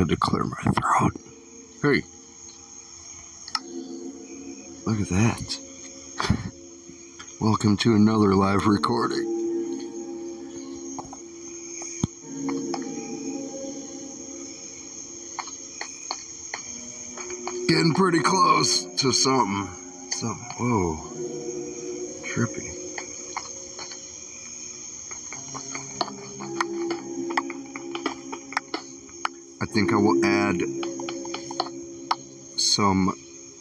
had to clear my throat. Hey, look at that. Welcome to another live recording. Getting pretty close to something. Whoa. Trippy. I think I will add some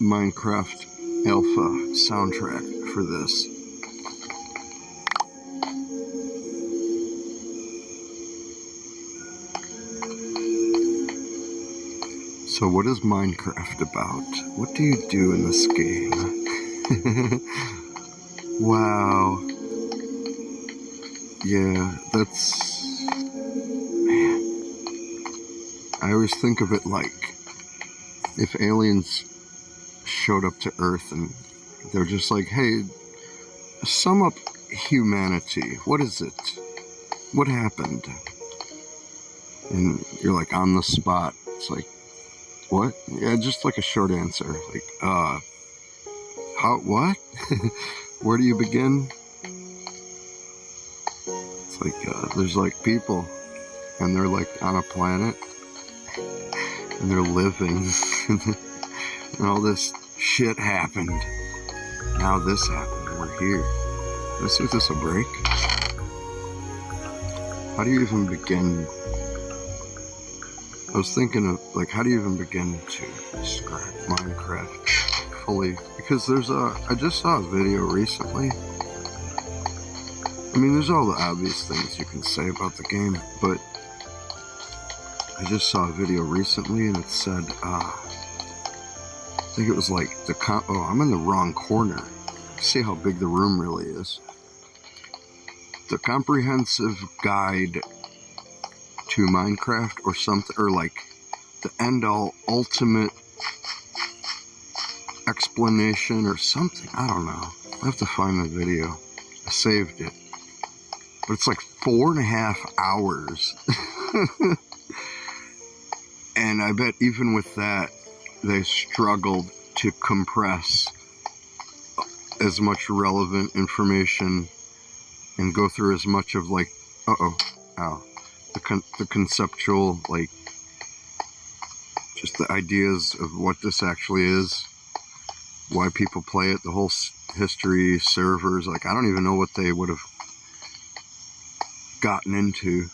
Minecraft Alpha soundtrack for this. So what is Minecraft about? What do you do in this game? Wow. Yeah, that's... Man. I always think of it like if aliens showed up to Earth and they're just like, hey, sum up humanity. What is it? What happened? And you're like on the spot. It's like, what? Yeah, just like a short answer. Like, how, what? Where do you begin? It's like, there's like people, and they're like on a planet, and they're living, and all this shit happened. Now this happened, and we're here. Let's see if this will break. How do you even begin? I was thinking of, like, how do you even begin to describe Minecraft fully? Because there's I just saw a video recently. I mean, there's all the obvious things you can say about the game, but I just saw a video recently and it said, I think it was like I'm in the wrong corner. See how big the room really is. The comprehensive guide to Minecraft or something, or like the end-all ultimate explanation or something. I don't know. I have to find the video. I saved it. But it's like 4.5 hours. And I bet even with that, they struggled to compress as much relevant information and go through as much of like, the conceptual, like, just the ideas of what this actually is, why people play it, the whole history, servers. Like, I don't even know what they would have gotten into.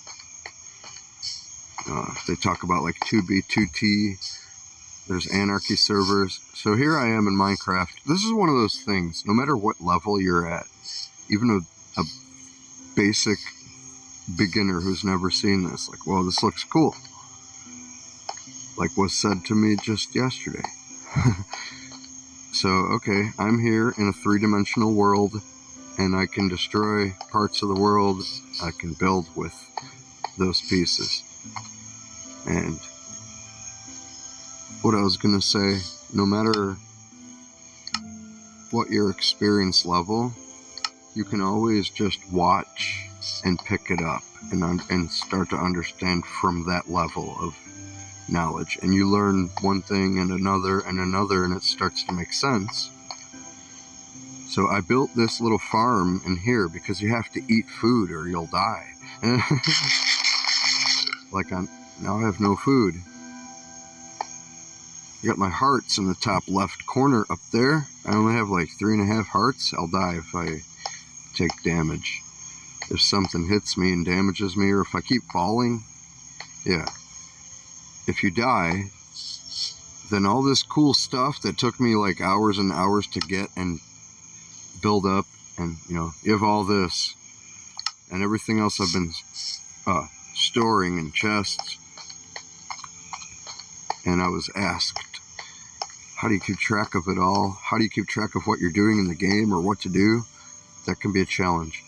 They talk about like 2B, 2T, there's anarchy servers. So here I am in Minecraft. This is one of those things, no matter what level you're at, even a basic beginner who's never seen this, like, well, this looks cool, like was said to me just yesterday. So, okay, I'm here in a three-dimensional world, and I can destroy parts of the world. I can build with those pieces. And what I was gonna say, no matter what your experience level, you can always just watch and pick it up and start to understand from that level of knowledge. And you learn one thing and another, and it starts to make sense. So I built this little farm in here because you have to eat food or you'll die. Like, now I have no food. I got my hearts in the top left corner up there. I only have like 3.5 hearts. I'll die if I take damage. If something hits me and damages me, or if I keep falling, yeah. If you die, then all this cool stuff that took me like hours and hours to get and build up, and you have all this and everything else I've been storing in chests. And I was asked, how do you keep track of it all? How do you keep track of what you're doing in the game or what to do? That can be a challenge.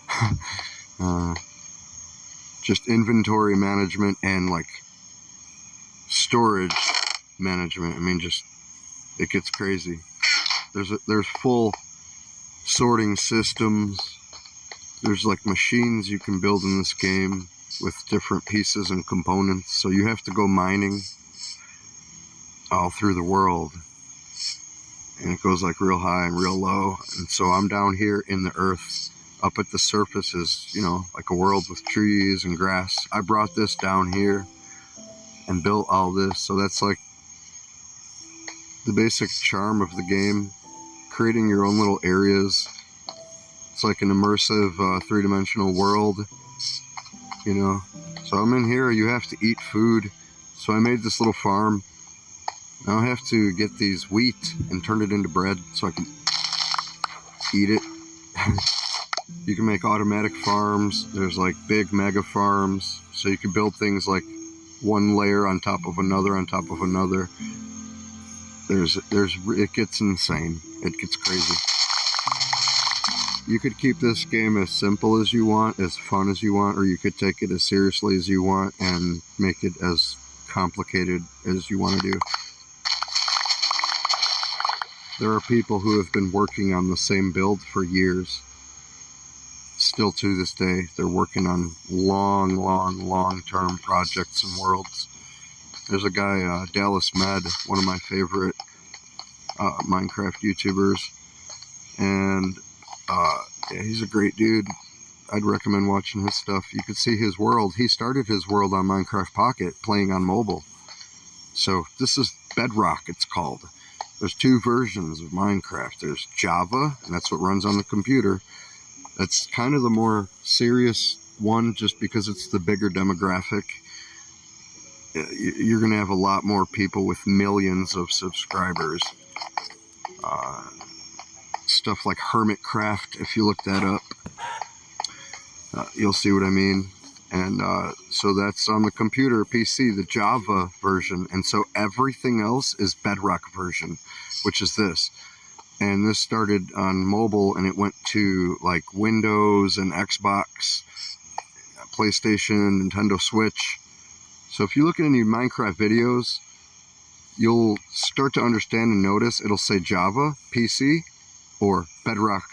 Just inventory management and like storage management. I mean, just, it gets crazy. There's full sorting systems. There's like machines you can build in this game with different pieces and components. So you have to go mining all through the world. And it goes like real high and real low. And so I'm down here in the earth. Up at the surface is, you know, like a world with trees and grass. I brought this down here and built all this. So that's like the basic charm of the game. Creating your own little areas. It's like an immersive three-dimensional world, you know. So I'm in here, you have to eat food. So I made this little farm. Now I have to get these wheat and turn it into bread so I can eat it. You can make automatic farms. There's like big mega farms. So you can build things like one layer on top of another on top of another. It gets insane. It gets crazy. You could keep this game as simple as you want, as fun as you want, or you could take it as seriously as you want and make it as complicated as you want to do. There are people who have been working on the same build for years. Still to this day, they're working on long-term projects and worlds. There's a guy, Dallas Med, one of my favorite Minecraft YouTubers, and yeah, he's a great dude. I'd recommend watching his stuff. You could see his world. He started his world on Minecraft Pocket, playing on mobile. So this is Bedrock, it's called. There's two versions of Minecraft. There's Java, and that's what runs on the computer. That's kind of the more serious one, just because it's the bigger demographic. You're going to have a lot more people with millions of subscribers. Stuff like Hermitcraft, if you look that up, you'll see what I mean. And so that's on the computer, PC, the Java version. And so everything else is Bedrock version, which is this. And this started on mobile, and it went to like Windows and Xbox, PlayStation, Nintendo Switch. So if you look at any Minecraft videos, you'll start to understand and notice it'll say Java, PC, or Bedrock,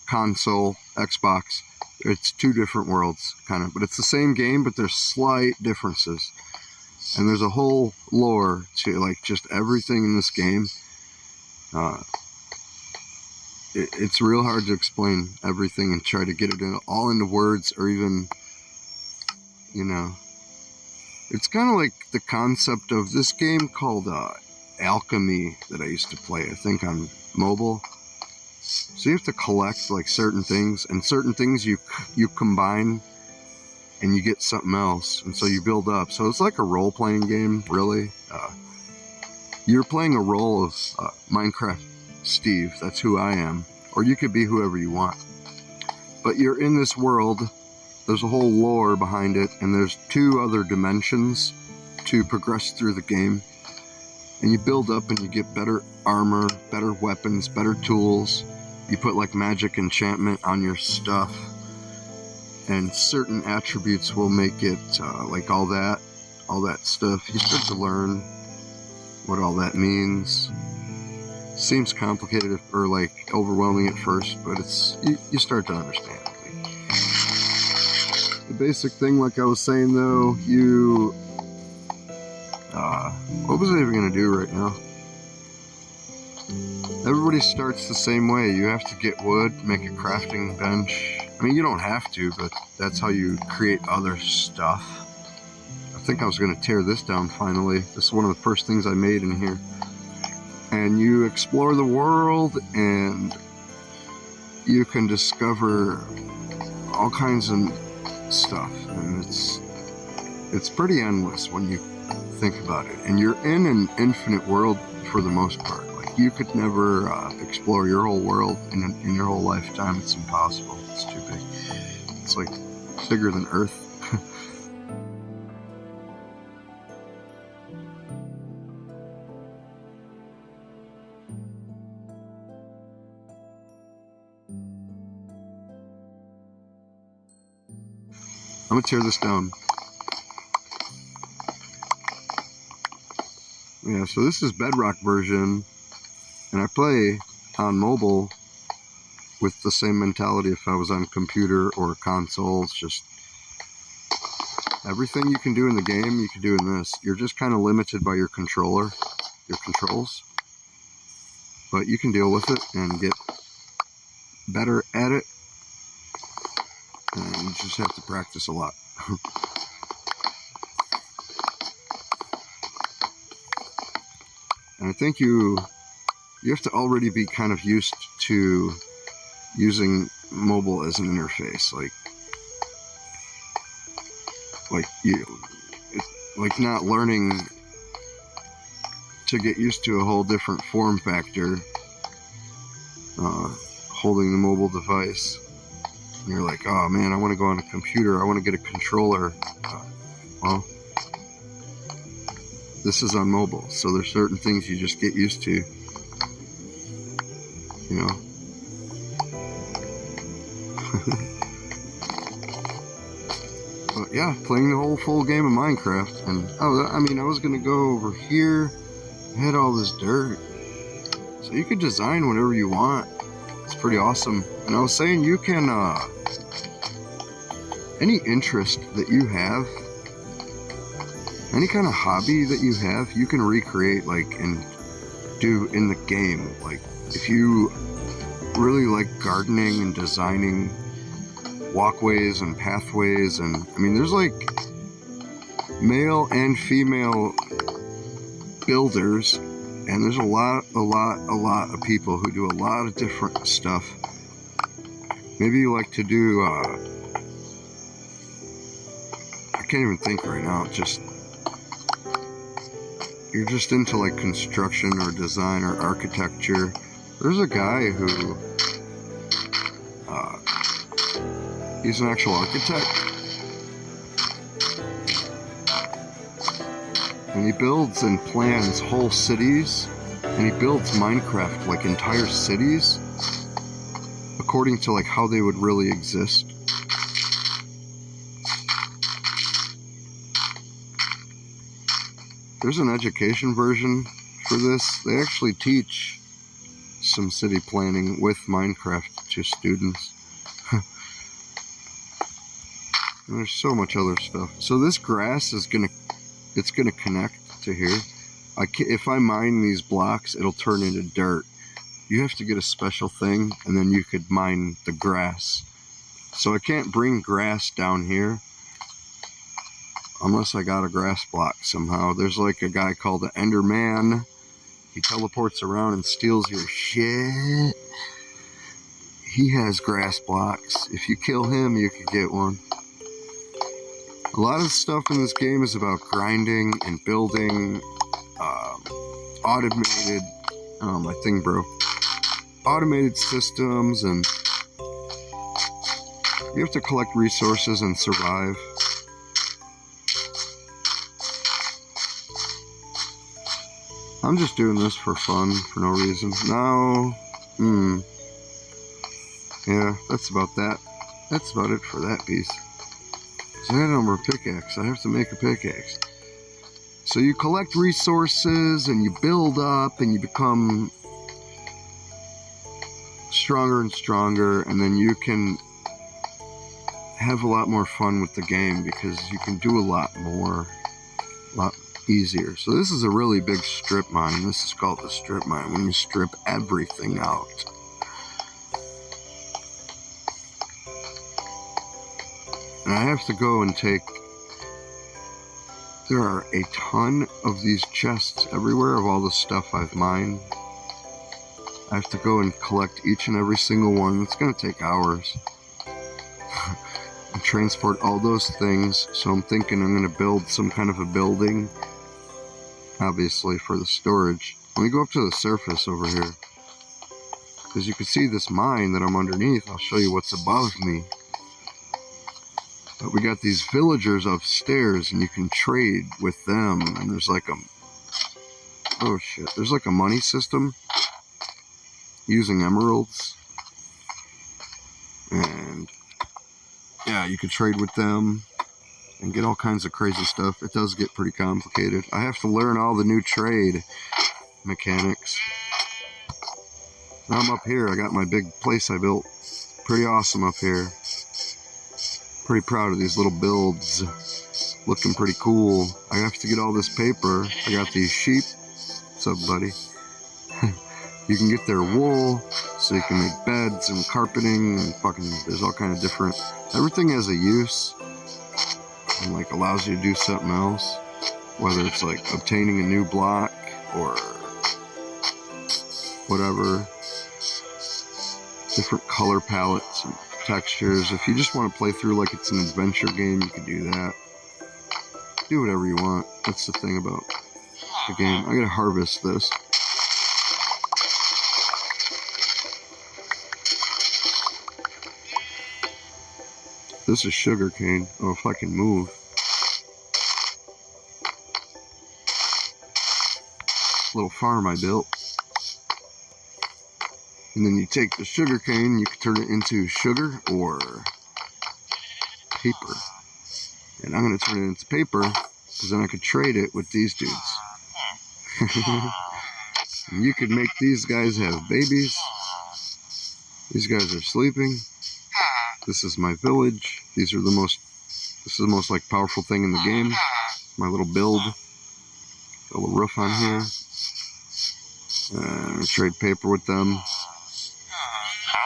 console, Xbox. It's two different worlds, kind of. But it's the same game, but there's slight differences. And there's a whole lore to, like, just everything in this game. It's real hard to explain everything and try to get it all into words, or even, you know. It's kind of like the concept of this game called Alchemy that I used to play, I think, on mobile. So you have to collect like certain things, and certain things you combine and you get something else, and so you build up. So it's like a role-playing game, really. You're playing a role of Minecraft Steve. That's who I am. Or you could be whoever you want. But you're in this world. There's a whole lore behind it, and there's two other dimensions to progress through the game. And you build up and you get better armor, better weapons, better tools. You put like magic enchantment on your stuff. And certain attributes will make it like all that stuff. You start to learn what all that means. Seems complicated or like overwhelming at first, but you start to understand. The basic thing, like I was saying though, what was I even going to do right now? Everybody starts the same way. You have to get wood, make a crafting bench. I mean, you don't have to, but that's how you create other stuff. I think I was going to tear this down finally. This is one of the first things I made in here. And you explore the world, and you can discover all kinds of stuff. And it's pretty endless when you think about it. And you're in an infinite world for the most part. Like, you could never explore your whole world in your whole lifetime. It's impossible. It's too big. It's like bigger than Earth. I'm gonna tear this down. Yeah, so this is Bedrock version, and I play on mobile with the same mentality if I was on computer or console. It's just everything you can do in the game, you can do in this. You're just kind of limited by your controller. your controls. But you can deal with it and get better at it. And you just have to practice a lot. And I think you have to already be kind of used to using mobile as an interface, like not learning to get used to a whole different form factor, holding the mobile device. And you're like, oh man, I want to go on a computer, I want to get a controller. Well, this is on mobile, so there's certain things you just get used to, you know. But yeah, playing the whole full game of Minecraft, and I was gonna go over here. I had all this dirt, so you could design whatever you want. It's pretty awesome. And I was saying, you can any interest that you have, any kind of hobby that you have, you can recreate and do in the game. Like if you really like gardening and designing walkways and pathways, and I mean there's like male and female builders, and there's a lot of people who do a lot of different stuff. Maybe you like to do I can't even think right now, you're just into like construction or design or architecture. There's a guy who he's an actual architect, and he builds and plans whole cities, and he builds Minecraft, like entire cities, according to like how they would really exist. There's an education version for this. They actually teach some city planning with Minecraft to students. And there's so much other stuff. So this grass is gonna connect to here. If I mine these blocks, it'll turn into dirt. You have to get a special thing, and then you could mine the grass. So I can't bring grass down here unless I got a grass block somehow. There's like a guy called the Enderman. He teleports around and steals your shit. He has grass blocks. If you kill him, you could get one. A lot of stuff in this game is about grinding and building automated, my thing broke. Automated systems, and you have to collect resources and survive. I'm just doing this for fun, for no reason. Now, yeah, that's about that. That's about it for that piece. So I had no more pickaxe. I have to make a pickaxe. So you collect resources, and you build up, and you become stronger and stronger, and then you can have a lot more fun with the game because you can do a lot more, a lot easier. So this is a really big strip mine. This is called the strip mine, when you strip everything out. And I have to go and take, there are a ton of these chests everywhere of all the stuff I've mined. I have to go and collect each and every single one. It's going to take hours. And transport all those things. So I'm thinking I'm going to build some kind of a building, obviously, for the storage. Let me go up to the surface over here, because you can see this mine that I'm underneath. I'll show you what's above me. But we got these villagers upstairs, and you can trade with them. And there's like oh shit, there's like a money system using emeralds. And yeah, you can trade with them and get all kinds of crazy stuff. It does get pretty complicated. I have to learn all the new trade mechanics. Now I'm up here. I got my big place I built. Pretty awesome up here. Pretty proud of these little builds. Looking pretty cool. I have to get all this paper. I got these sheep What's up, buddy? You can get their wool, so you can make beds and carpeting and fucking, there's all kind of different, everything has a use and like allows you to do something else, whether it's like obtaining a new block or whatever, different color palettes and textures. If you just want to play through like it's an adventure game, you can do that. Do whatever you want. That's the thing about the game. I gotta harvest this. This is sugarcane. Oh, if I can move. Little farm I built. And then you take the sugarcane, you can turn it into sugar or paper. And I'm going to turn it into paper, because then I could trade it with these dudes. You could make these guys have babies. These guys are sleeping. This is my village. This is the most like powerful thing in the game. My little build. Got a little roof on here. Trade paper with them.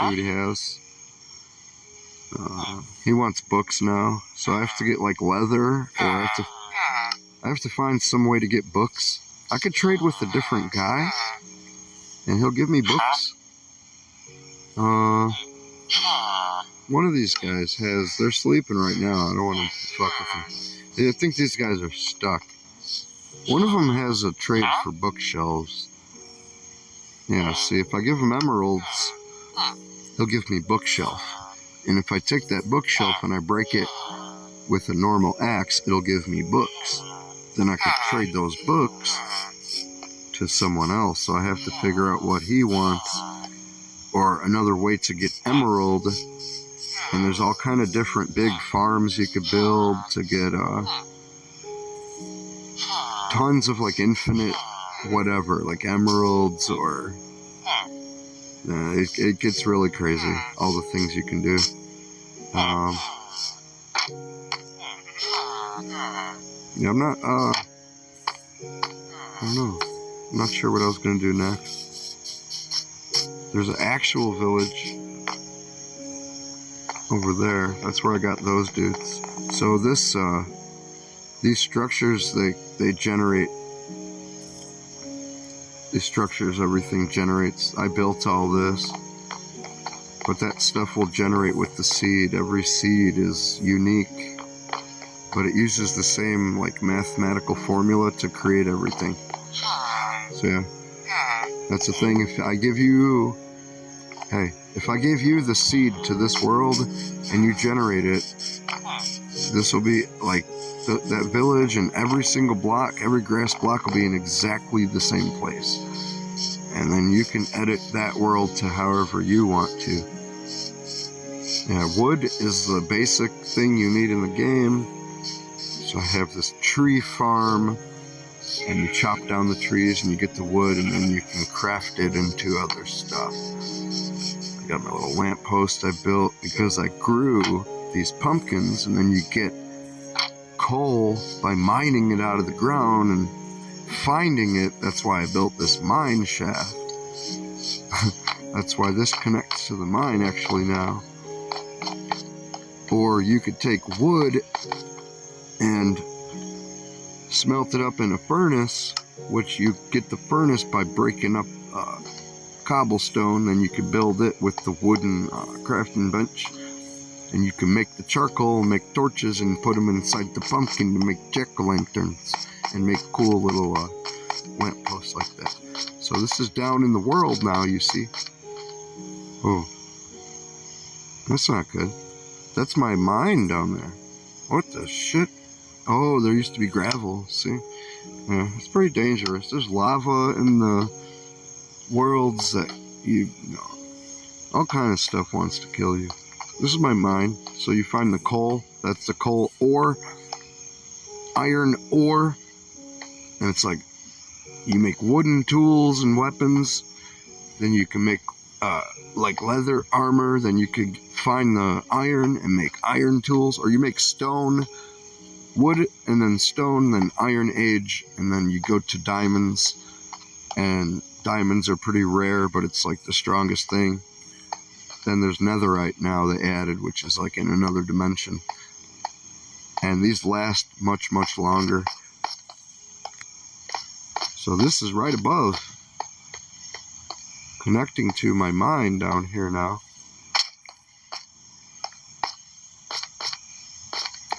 See what he has. He wants books now, so I have to get like leather, or I have to find some way to get books. I could trade with a different guy, and he'll give me books. One of these guys has, they're sleeping right now. I don't want to fuck with them. I think these guys are stuck. One of them has a trade for bookshelves. Yeah, see, if I give him emeralds, he'll give me bookshelf. And if I take that bookshelf and I break it with a normal axe, it'll give me books. Then I could trade those books to someone else. So I have to figure out what he wants, or another way to get emerald. And there's all kind of different big farms you could build to get tons of like infinite whatever, like emeralds, or it gets really crazy, all the things you can do. Yeah, I'm not I don't know, I'm not sure what I was gonna do next. There's an actual village over there. That's where I got those dudes. So this these structures, they generate. These structures, everything generates. I built all this, but that stuff will generate with the seed. Every seed is unique, but it uses the same like mathematical formula to create everything. So yeah, that's the thing. If I give you, hey, if I gave you the seed to this world and you generate it, this will be like that village, and every single block, every grass block will be in exactly the same place. And then you can edit that world to however you want to. Yeah, wood is the basic thing you need in the game. So I have this tree farm, and you chop down the trees and you get the wood, and then you can craft it into other stuff. I got my little lamppost I built because I grew these pumpkins, and then you get coal by mining it out of the ground and finding it. That's why I built this mine shaft. That's why this connects to the mine actually now. Or you could take wood and smelt it up in a furnace, which you get the furnace by breaking up cobblestone. Then you could build it with the wooden crafting bench. And you can make the charcoal, make torches, and put them inside the pumpkin to make jack-o'-lanterns and make cool little lampposts like that. So this is down in the world now, you see. Oh, that's not good. That's my mine down there. What the shit? Oh, there used to be gravel, see? Yeah, it's pretty dangerous. There's lava in the worlds that you know, all kind of stuff wants to kill you. This is my mine. So you find the coal. That's the coal ore. Iron ore. And it's like, you make wooden tools and weapons. Then you can make like leather armor. Then you could find the iron and make iron tools. Or you make stone, wood, and then stone, then iron age. And then you go to diamonds. and diamonds are pretty rare, but it's like the strongest thing. Then there's netherite now they added, which is like in another dimension. And these last much, much longer. So this is right above, connecting to my mine down here now.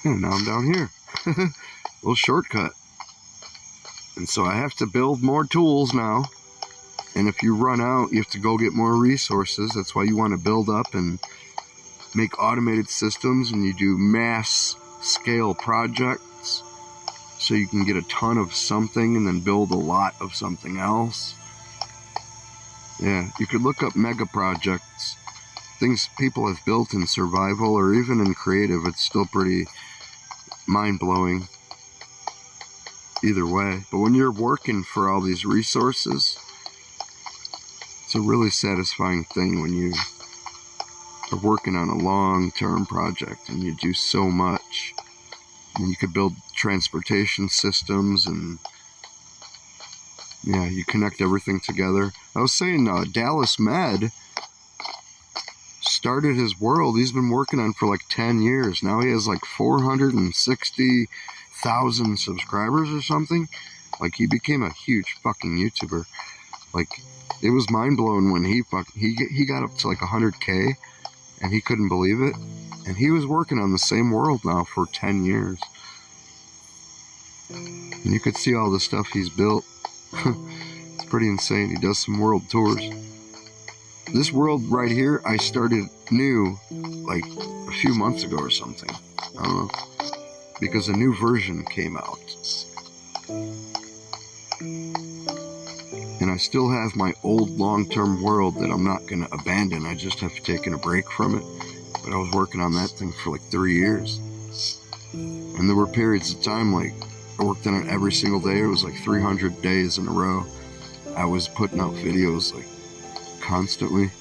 And now I'm down here. Little shortcut. And so I have to build more tools now. And if you run out, you have to go get more resources. That's why you want to build up and make automated systems, and you do mass scale projects so you can get a ton of something and then build a lot of something else. Yeah, you could look up mega projects, things people have built in survival or even in creative. It's still pretty mind-blowing either way. But when you're working for all these resources, it's a really satisfying thing when you are working on a long-term project and you do so much. And you could build transportation systems, and yeah, you connect everything together. I was saying Dallas Med started his world. He's been working on for like 10 years. Now he has like 460,000 subscribers or something. Like, he became a huge fucking YouTuber. Like, it was mind-blowing when he got up to like 100K, and he couldn't believe it. And he was working on the same world now for 10 years. And you could see all the stuff he's built. It's pretty insane. He does some world tours. This world right here, I started new like a few months ago or something. I don't know. Because a new version came out. And I still have my old long-term world that I'm not going to abandon. I just have taken a break from it. But I was working on that thing for like 3 years. And there were periods of time, like, I worked on it every single day. It was like 300 days in a row. I was putting out videos, like, constantly.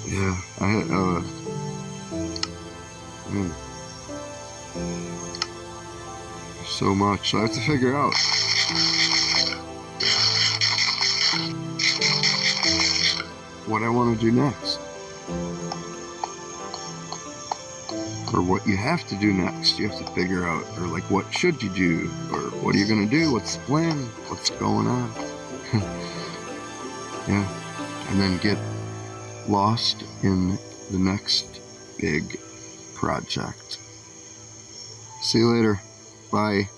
Yeah, I had, man. So much. I have to figure out. What I want to do next. Or what you have to do next. You have to figure out, or like, what should you do? Or what are you going to do? What's the plan? What's going on? Yeah. And then get lost in the next big project. See you later. Bye.